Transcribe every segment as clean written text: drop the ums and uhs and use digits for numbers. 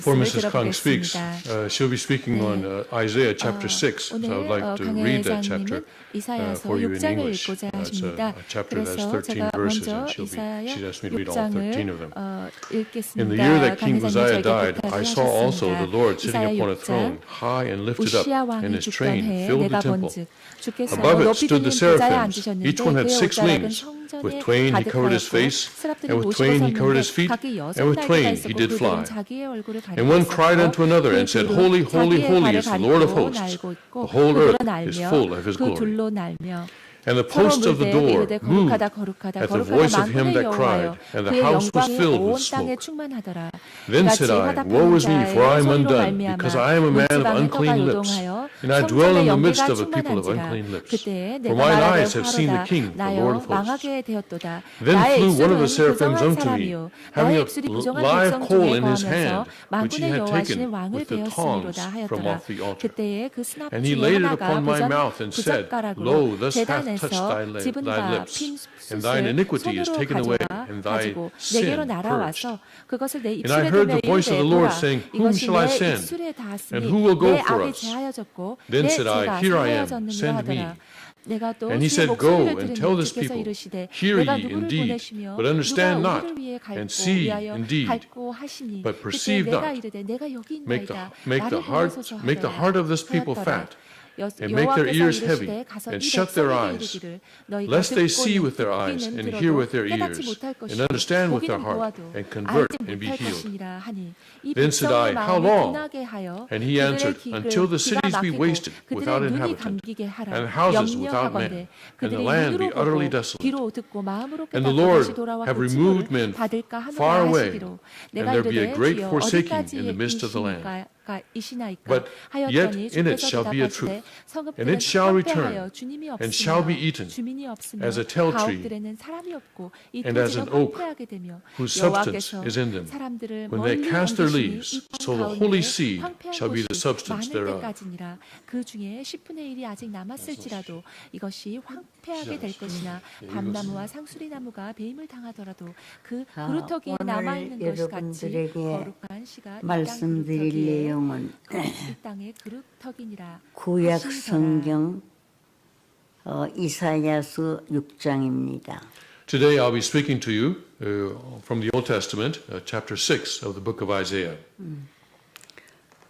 Before Mrs. Kang speaks, she'll be speaking on Isaiah chapter 6. So I would like to read that chapter for you in English. It's a chapter that's 13 verses, and she's asked me to read all 13 of them. In the year that King Uzziah died, I saw also the Lord sitting upon a throne, high and lifted up, and his train filled the temple. Above it stood the seraphims. Each one had 6 wings. With twain he covered his face, and with twain he covered his feet, and with twain he did fly. And one cried unto another and said, Holy, holy, holy is the Lord of hosts. The whole earth is full of his glory. And the posts of the door moved at the voice of him that cried, and the house was filled with smoke. Then said I, Woe is me, for I am undone, because I am a man of unclean lips, and I dwell in the midst of a people of unclean lips. For mine eyes have seen the King, the Lord of hosts. Then flew one of the seraphims unto me, having a live coal in his hand, which he had taken with the tongs from off the altar. And he laid it upon my mouth and said, Lo, thus hath touched thy lips, and thine iniquity is taken away, and thy sin purged. And I heard the voice of the Lord saying, Whom shall I send? And who will go for us? Then said I, Here I am, send me. And he said, Go and tell this people, Hear ye indeed, but understand not, and see indeed, but perceive not. Make the heart of this people fat, and make their ears heavy, and shut their eyes, lest they see with their eyes, and hear with their ears, and understand with their heart, and convert, and be healed. Then said I, How long? And he answered, Until the cities be wasted without inhabitant, and houses without man, and the land be utterly desolate. And the Lord have removed men far away, and there be a great forsaking in the midst of the land. But yet in it shall be a truth, and it shall return, and shall be eaten, as a tell tree, and as an oak, whose substance is in them. When they cast their leaves, so the holy seed shall be the substance thereof. 그 중에 10분의 1이 아직 남았을지라도 이것이 황폐하게 될 것이나 밤나무와 상수리나무가 배임을 당하더라도 그 그루터기에 남아있는 것이 같이 거룩한 씨가 말씀드릴 내용은 이 땅의 그루터기니라. 구약 성경 이사야서 6장입니다. Today I'll be speaking to you from the Old Testament, chapter 6 of the book of Isaiah.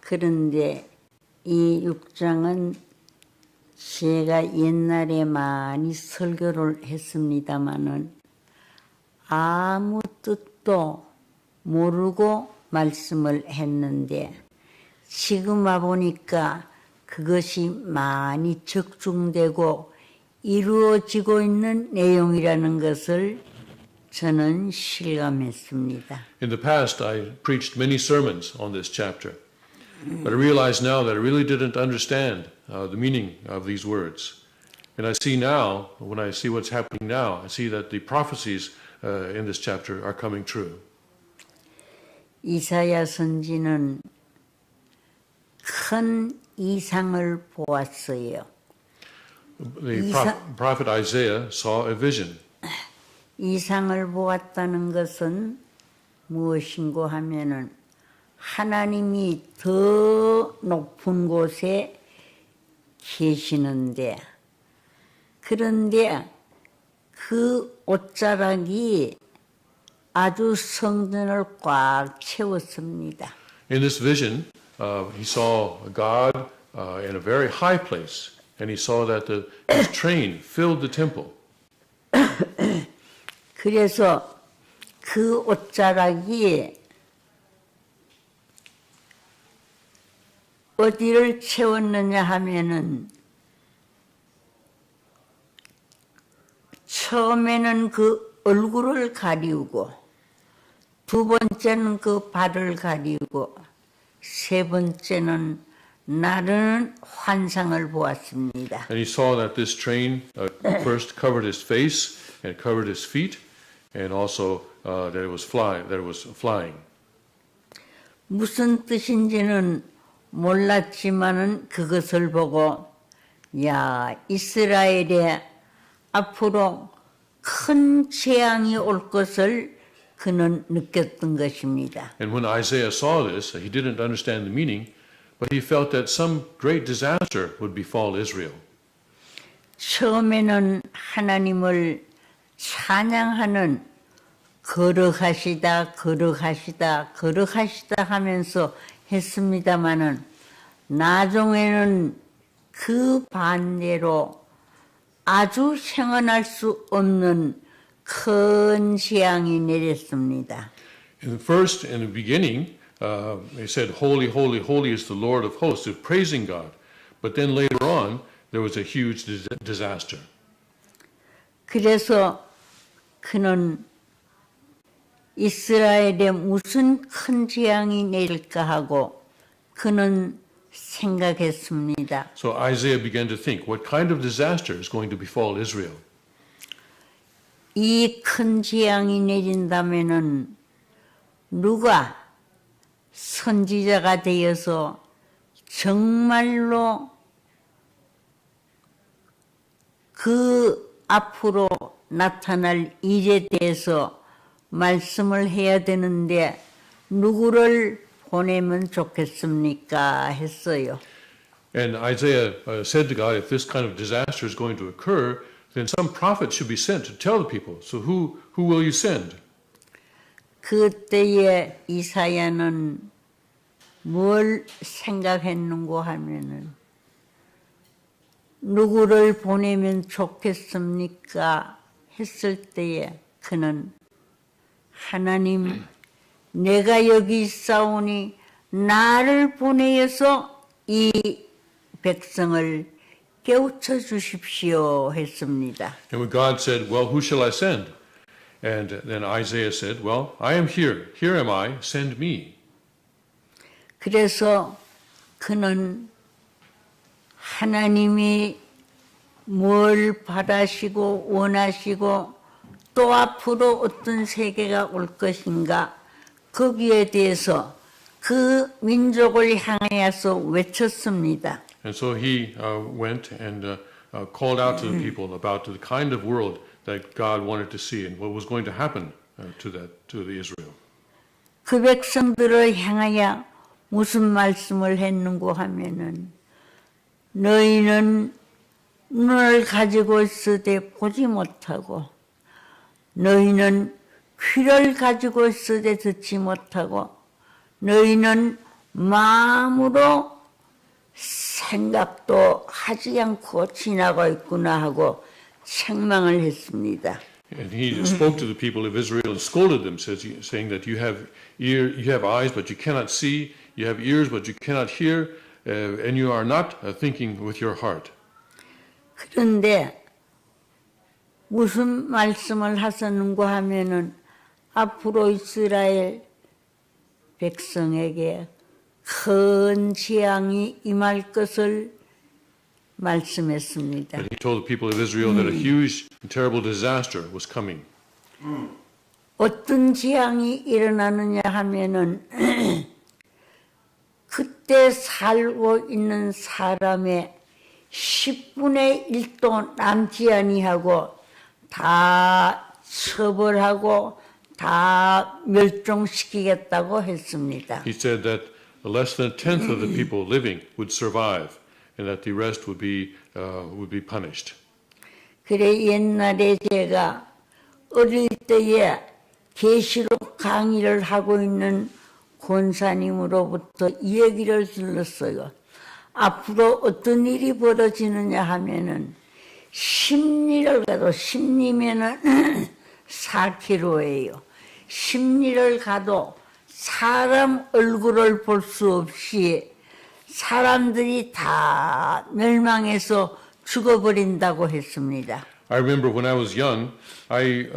그런데 이 6장은 제가 옛날에 많이 설교를 했습니다마는 아무 뜻도 모르고 말씀을 했는데 지금 와보니까 그것이 많이 적중되고 이루어지고 있는 내용이라는 것을 저는 실감했습니다. In the past I preached many sermons on this chapter. But I realize now that I really didn't understand the meaning of these words. And I see now, when I see what's happening now, I see that the prophecies in this chapter are coming true. 이사야 선지는 큰 이상을 보았어요. The prophet Isaiah saw a vision. 이상을 보았다는 것은 무엇인고 하면은 하나님이 더 높은 곳에 계시는데 그런데 그 옷자락이 아주 성전을 꽉 채웠습니다. In this vision, he saw God in a very high place, and he saw that his train filled the temple. 그래서 그 옷자락이 어디를 채웠느냐 하면은 처음에는 그 얼굴을 가리우고 두 번째는 그 발을 가리우고 세 번째는 나르는 환상을 보았습니다. And he saw that this train first covered his face and covered his feet, and also that it was flying. 무슨 뜻인지는 몰랐지만은 그것을 보고 야 이스라엘에 앞으로 큰 재앙이 올 것을 그는 느꼈던 것입니다. And when Isaiah saw this, he didn't understand the meaning, but he felt that some great disaster would befall Israel. 처음에는 하나님을 찬양하는 거룩하시다 하면서 했습니다마는 나중에는 그 반대로 아주 형언할 수 없는 큰 재앙이 내렸습니다. In the beginning, they said, "Holy, holy, holy is the Lord of hosts," they're praising God. But then later on, there was a huge disaster. 그래서 그는 이스라엘에 무슨 큰 재앙이 내릴까 하고 그는 생각했습니다. So Isaiah began to think, what kind of disaster is going to befall Israel? 이 큰 재앙이 내린다면은 누가 선지자가 되어서 정말로 그 앞으로 나타날 일에 대해서 말씀을 해야 되는데 누구를 보내면 좋겠습니까? 했어요. And Isaiah said to God, if this kind of disaster is going to occur, then some prophet should be sent to tell the people. So who will you send? 그때에 이사야는 뭘 생각했는고 하면은 누구를 보내면 좋겠습니까? 했을 때에 그는 하나님 내가 여기 있사오니 나를 보내어서 이 백성을 깨우쳐 주십시오 했습니다. And when God said, well, who shall I send? And then Isaiah said, well, I am here. Here am I. Send me. 그래서 그는 하나님이 뭘 바라시고 원하시고 또 앞으로 어떤 세계가 올 것인가 거기에 대해서 그 민족을 향하여서 외쳤습니다. And so he went and called out to the people about the kind of world that God wanted to see and what was going to happen to the Israel. 그 백성들을 향하여 무슨 말씀을 했는고 하면은 너희는 눈을 가지고 있으되 보지 못하고 너희는 귀를 가지고 있으되 듣지 못하고 너희는 마음으로 생각도 하지 않고 지나고 있구나 하고 책망을 했습니다. And he spoke to the people of Israel and scolded them, saying that you have eyes but you cannot see, you have ears but you cannot hear, and you are not thinking with your heart. 그런데 무슨 말씀을 하셨는고 하면은 앞으로 이스라엘 백성에게 큰 재앙이 임할 것을 말씀했습니다. And he told the people of Israel that a huge and terrible disaster was coming. 어떤 재앙이 일어나느냐 하면은 그때 살고 있는 사람의 10분의 1도 남지 아니하고 다 처벌하고 다 멸종시키겠다고 했습니다. He said that less than a tenth of the people living would survive, and that the rest would be punished. 그래 옛날에 제가 어릴 때에 계시록 강의를 하고 있는 권사님으로부터 이 얘기를 들었어요. 앞으로 어떤 일이 벌어지느냐 하면은 심리를 가도 심리면은 4km예요. 심리를 가도 사람 얼굴을 볼 수 없이 사람들이 다 멸망해서 죽어버린다고 했습니다. I remember when I was young, I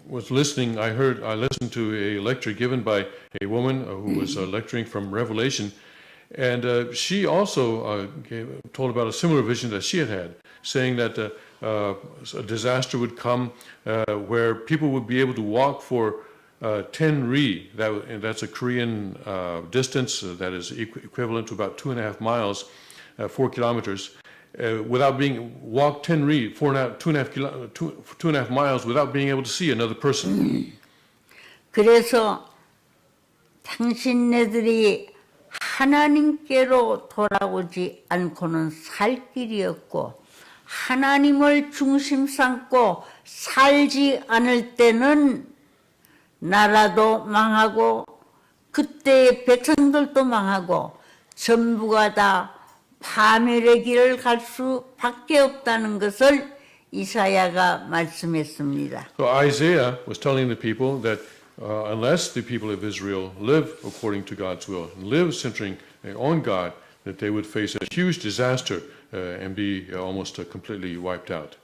was listening. I listened to a lecture given by a woman who was lecturing from Revelation, and she also told about a similar vision that she had, saying that a disaster would come where people would be able to walk for 10 ri. That's a Korean distance that is equivalent to about 2.5 miles, 4 kilometers. Without walk 10 ri, 2.5 miles without being able to see another person. 그래서 당신네들이 하나님께로 돌아오지 않고는 살 길이 없고 하나님을 중심 삼고 살지 않을 때는 나라도 망하고 그때의 백성들도 망하고 전부가 다 파멸의 길을 갈 수밖에 없다는 것을 이사야가 말씀했습니다. So Isaiah was telling the people that unless the people of Israel live according to God's will, and live centering on God, that they would face a huge disaster and be almost completely wiped out.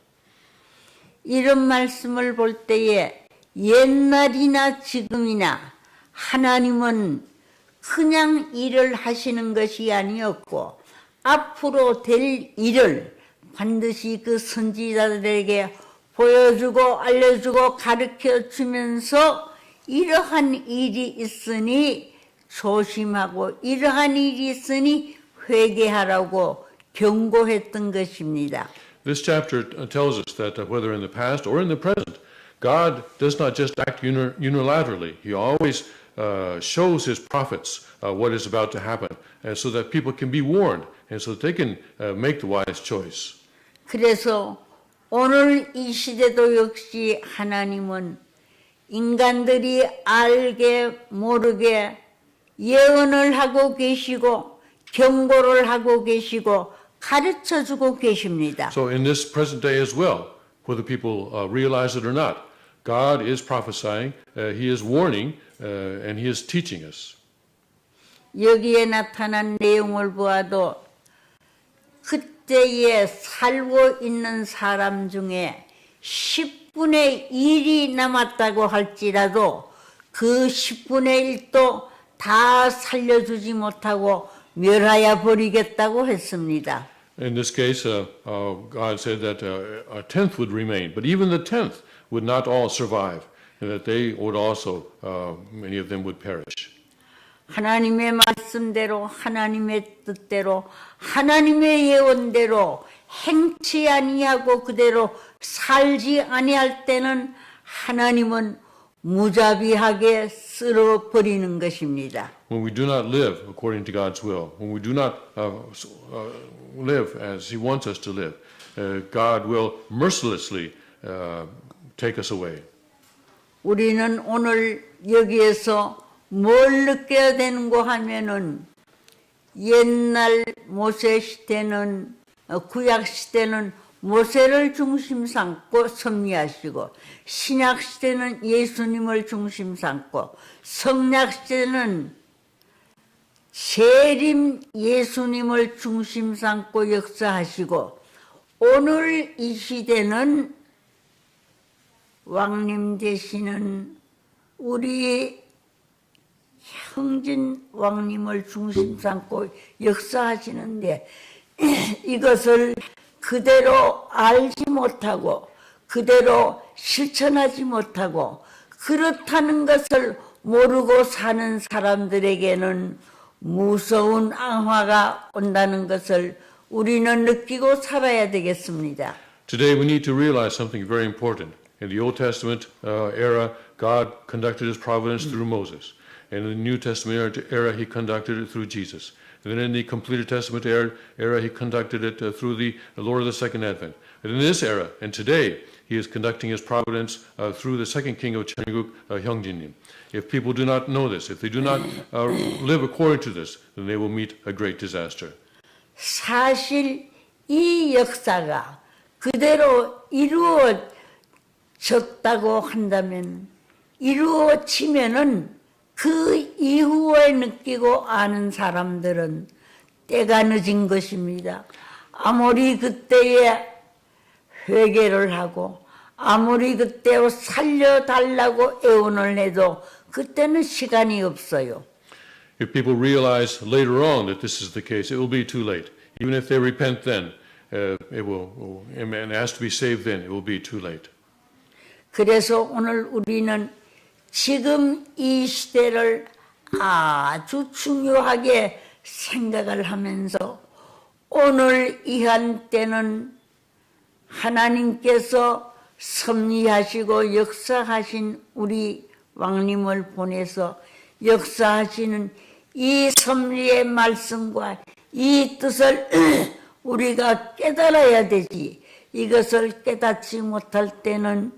이런 말씀을 볼 때에 옛날이나 지금이나 하나님은 그냥 일을 하시는 것이 아니었고 앞으로 될 일을 반드시 그 선지자들에게 보여주고 알려주고 가르쳐 주면서 이러한 일이 있으니 조심하고 이러한 일이 있으니 회개하라고 경고했던 것입니다. This chapter tells us that whether in the past or in the present, God does not just act unilaterally. He always shows his prophets what is about to happen, and so that people can be warned, and so that they can make the wise choice. 그래서 오늘 이 시대도 역시 하나님은 인간들이 알게 모르게 예언을 하고 계시고 경고를 하고 계시고 가르쳐주고 계십니다. So in this present day as well, whether people realize it or not, God is prophesying, he is warning, and he is teaching us. 여기에 나타난 내용을 보아도 그때에 살고 있는 사람 중에 10분의 1이 남았다고 할지라도 그 10분의 1도 다 살려주지 못하고 멸하여 버리겠다고 했습니다. In this case, God said that a tenth would remain, but even the tenth would not all survive, and that they would also, many of them would perish. 하나님의 말씀대로 하나님의 뜻대로 하나님의 예언대로 행치 아니하고 그대로 살지 아니할 때는 하나님은 무자비하게 쓸어버리는 것입니다. When we do not live according to God's will, when we do not live as he wants us to live, God will mercilessly take us away. 우리는 오늘 여기에서 뭘 느껴야 되는고 하면은 옛날 모세 시대는 구약 시대는 모세를 중심 삼고 섭리하시고 신약 시대는 예수님을 중심 삼고 성약 시대는 재림 예수님을 중심 삼고 역사하시고 오늘 이 시대는 왕님 되시는 우리 형진 왕님을 중심 삼고 역사하시는데 이것을 그대로 알지 못하고 그대로 실천하지 못하고 그렇다는 것을 모르고 사는 사람들에게는 무서운 악화가 온다는 것을 우리는 느끼고 살아야 되겠습니다. Today we need to realize something very important. In the Old Testament era, God conducted his providence through Moses. And in the New Testament era, he conducted it through Jesus. And then in the completed Testament era, he conducted it through the Lord of the Second Advent. And in this era, and today, he is conducting his providence through the second king of Cheonguk, Hyungjin. If people do not know this, if they do not live according to this, then they will meet a great disaster. 사실 이 역사가 그대로 이루어졌다고 한다면, 이루어지면은 그 이후에 느끼고 아는 사람들은 때가 늦은 것입니다. 아무리 그때에 회개를 하고 아무리 그때 살려달라고 애원을 해도 그때는 시간이 없어요. If people realize later on that this is the case, it will be too late. Even if they repent then, it will, and ask to be saved then, it will be too late. 그래서 오늘 우리는 지금 이 시대를 아주 중요하게 생각을 하면서 오늘 이 한때는 하나님께서 섭리하시고 역사하신 우리 왕님을 보내서 역사하시는 이 섭리의 말씀과 이 뜻을 우리가 깨달아야 되지. 이것을 깨닫지 못할 때는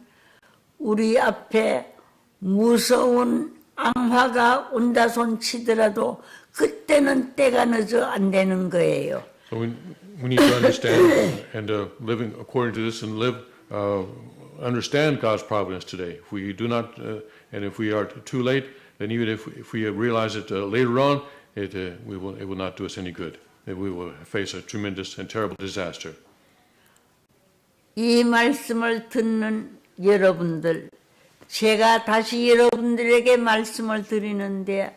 우리 앞에 무서운 앙화가 온다 손치더라도 그때는 때가 늦어 안 되는 거예요. So we need to understand and living according to this and understand God's providence today. If we do not, and if we are too late, then even if we realize it later on, it will not do us any good. We will face a tremendous and terrible disaster. 이 말씀을 듣는 여러분들, 제가 다시 여러분들에게 말씀을 드리는데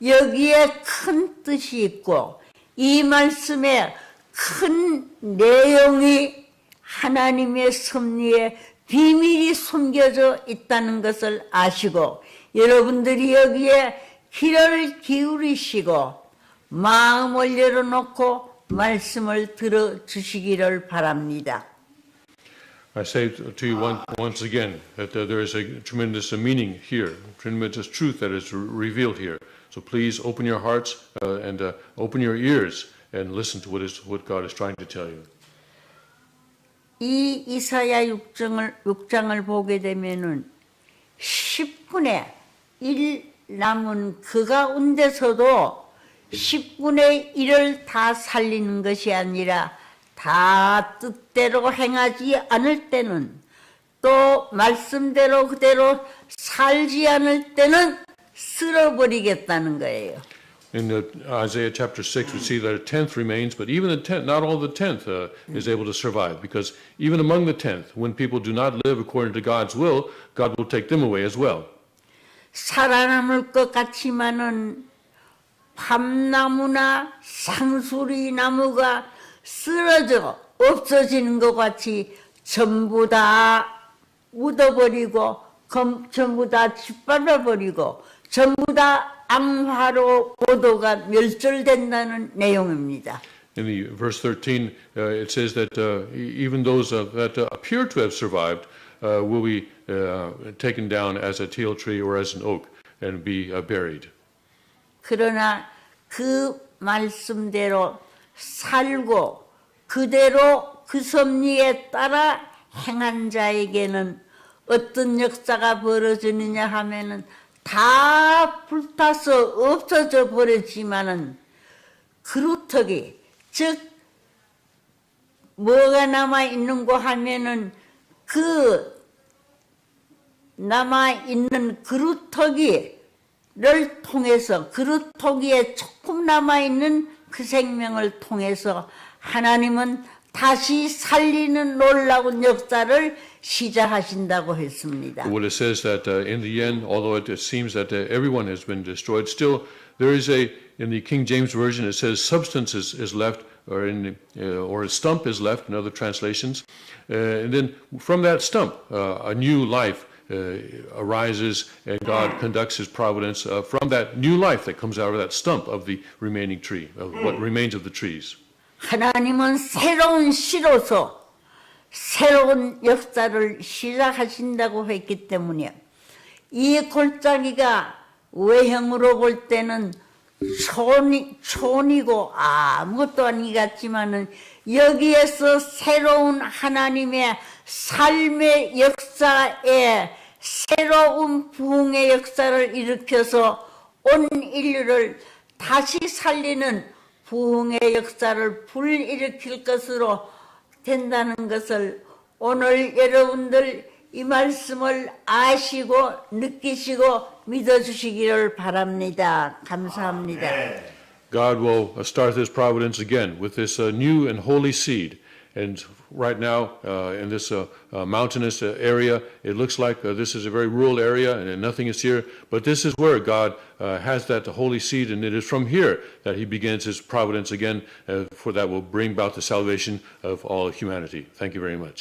여기에 큰 뜻이 있고 이 말씀에 큰 내용이 하나님의 섭리에 비밀이 숨겨져 있다는 것을 아시고 여러분들이 여기에 귀를 기울이시고 마음을 열어놓고 말씀을 들어주시기를 바랍니다. I say to you once again that there is a tremendous meaning here, tremendous truth that is revealed here. So please open your hearts and open your ears and listen to what God is trying to tell you. 이 이사야 6장을 보게 되면은 10분의 1 남은 그 가운데서도 10분의 1을 다 살리는 것이 아니라 다 뜻대로 행하지 않을 때는 또 말씀대로 그대로 살지 않을 때는 쓸어버리겠다는 거예요. In Isaiah chapter 6, we see that a tenth remains, but even the tenth, not all the tenth is able to survive, because even among the tenth, when people do not live according to God's will, God will take them away as well. 살아남을 것 같지만은 밤나무나 상수리 나무가 쓰러져 없어지는 것 같이 전부 다 묻어버리고 전부 다 짓밟아버리고 전부 다 앙화로 보도가 멸절된다는 내용입니다. In the verse 13, it says that even those that appear to have survived will be taken down as a teal tree or as an oak and be buried. 그러나 그 말씀대로 살고 그대로 그 섭리에 따라 행한 자에게는 어떤 역사가 벌어지느냐 하면은 다 불타서 없어져 버렸지만은 그루터기 즉 뭐가 남아 있는고 하면은 그 남아 있는 그루터기를 통해서 그루터기에 조금 남아 있는 그 생명을 통해서 하나님은 다시 살리는 놀라운 역사를 시작하신다고 했습니다. What it says that in the end, although it seems that everyone has been destroyed, still there is in the King James Version it says substance is left, or a stump is left in other translations, and then from that stump a new life arises, and God conducts His providence from that new life that comes out of that stump of the remaining tree, of what remains of the trees. 하나님은 새로운 시로서 새로운 역사를 시작하신다고 했기 때문에 이 골짜기가 외형으로 볼 때는 촌이고 아무것도 아니 같지만은 여기에서 새로운 하나님의 삶의 역사에 새로운 부흥의 역사를 일으켜서 온 인류를 다시 살리는 부흥의 역사를 불일으킬 것으로 된다는 것을 오늘 여러분들 이 말씀을 아시고 느끼시고 믿어주시기를 바랍니다. 감사합니다. God will start this providence again with this new and holy seed. And right now, in this mountainous area, it looks like this is a very rural area and nothing is here. But this is where God has that holy seed, and it is from here that He begins His providence again, for that will bring about the salvation of all humanity. Thank you very much.